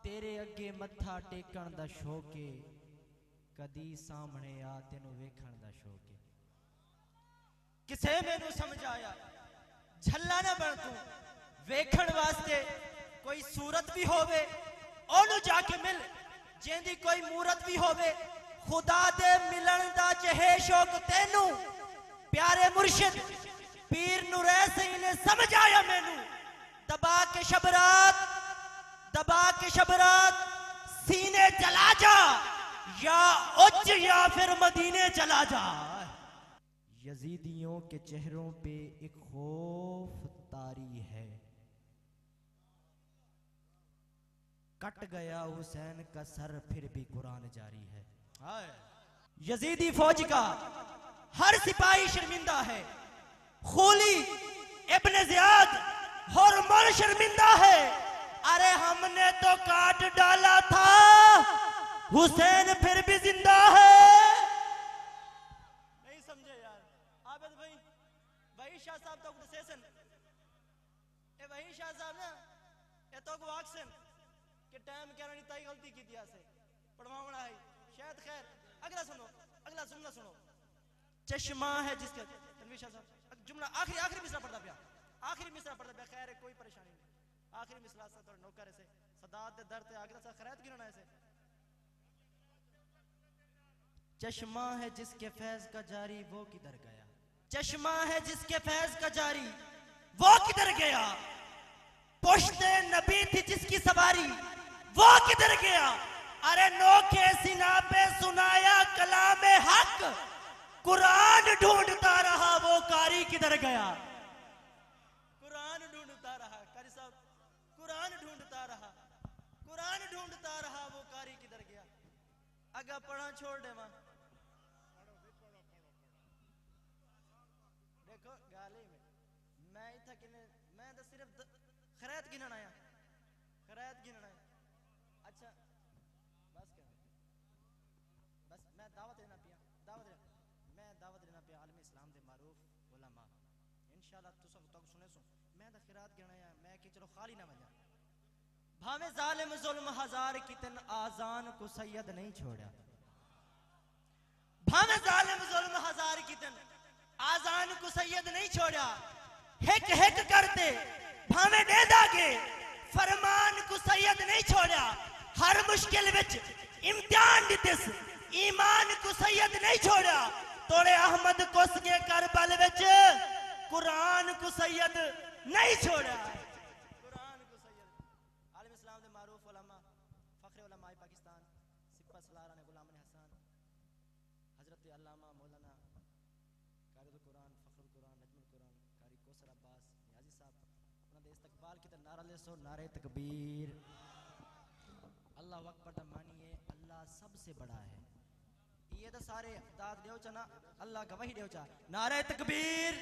تیرے اگے متھا taken the شوق ہے کدی سامنے آ تینوں ویکھن دا شوق ہے کسے مینوں سمجھایا جھلا نہ بن تو ویکھن واسطے کوئی صورت بھی ہووے اونوں جا کے مل جیندی کوئی مورت بھی ہووے خدا دے ملن دا چہے شوق تینوں پیارے مرشد پیر نورے سے انہیں سمجھ آیا مینوں دبا کے شبرات سینے چلا جا یا اچ یا پھر مدینے چلا جا یزیدیوں کے چہروں پہ ایک خوف طاری ہے کٹ گیا حسین کا سر پھر بھی قرآن جاری ہے یزیدی فوج کا ہر سپاہی شرمندہ ہے خولی ابن زیاد ہرمن شرمندہ ہے ارے ہم نے تو کاٹ ڈالا تھا حسین پھر بھی زندہ ہے نہیں سمجھے یار عابد بھائی وحی شاہ صاحب تو سیسن اے وحی شاہ صاحب نا اے تو کو آکسن کہ ٹائم کہنا نہیں تائی غلطی کی دیا سے پڑھواؤنا ہے شاید خیر اگلا سنو چشمہ ہے جس کا تنویر شاہ صاحب جملہ آخری مصرع پڑھتا پیا خیر ہے کوئی پریشانی نہیں آخری مصرع سے تھوڑا نوکر ایسے صدات دے درد آگے سے خیرات گرنا ایسے چشمہ ہے جس کے فیض کا جاری وہ کدھر گیا چشمہ ہے جس کے فیض کا جاری وہ کدھر گیا پشت نبی تھی جس کی سواری وہ کدھر گیا ارے نوکے سینہ پہ سنایا کلام حق قرآن ڈھونڈتا رہا وہ قاری کدھر گیا قرآن ڈھونڈتا رہا قاری صاحب قرآن ڈھونڈتا رہا وہ قاری کدھر گیا اگا پڑھا چھوڑ دے ماں دیکھو گالی میں ہی تھا کہ میں تو صرف خیرات گنن آیا اچھا بس میں دعوت دینا پیا عالم اسلام دے معروف علماء انشاءاللہ تو سب تک سنے سن میں دا خیرات گنا یا میں کہ چلو خالی نہ بجا بھاوے ظالم ظلم ہزار کی تن آزان کو سید نہیں چھوڑا بھاوے ظالم ظلم ہزار کی تن آزان کو سید نہیں چھوڑا ہک کرتے بھاوے دے داگے فرمان کو سید نہیں چھوڑا ہر مشکل وچ امتحان دیتس ایمان کو سید نہیں چھوڑا توڑے احمد کس کے کربل وچ قرآن کو سید نہیں چھوڑا قرآن کو سید عالم اسلام دے معروف علماء فخر علماء پاکستان سپہ سالارہ نے غلام حسان حضرت علامہ مولانا قاری القرآن فخر القرآن نجم القرآن قاری کوثر عباس نیازی صاحب انہوں نے استقبال کی طرح نعرہ لے سو نعرہ تکبیر اللہ اکبر دمانیے اللہ سب سے بڑا ہے یہ تو سارے داد دیو چنا اللہ کا وحی دیو چا نعرہ تکبیر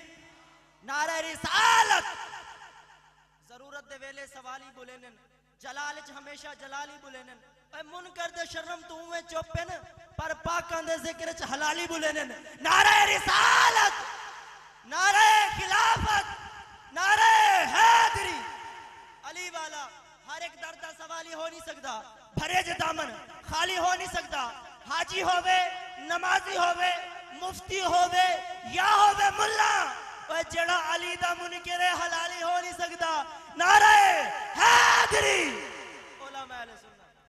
نعرہ رسالت ضرورت دے ویلے سوالی بولینن جلالچ ہمیشہ جلالی بولینن اے منکر دے شرم تو ہوئے چوپن پر پاکان دے ذکر چ حلالی بولینن نعرہ رسالت نعرہ خلافت نعرہ حیدری علی والا ہر ایک دردہ سوالی ہو نہیں سکتا بھرے دامن خالی ہو نہیں سکتا حاجی ہووے نمازی ہووے مفتی ہووے یا ہووے ملا وہ جڑا علی دا منکر حلالی ہو نہیں سکتا نعرہ حیدری علماء اہل سنت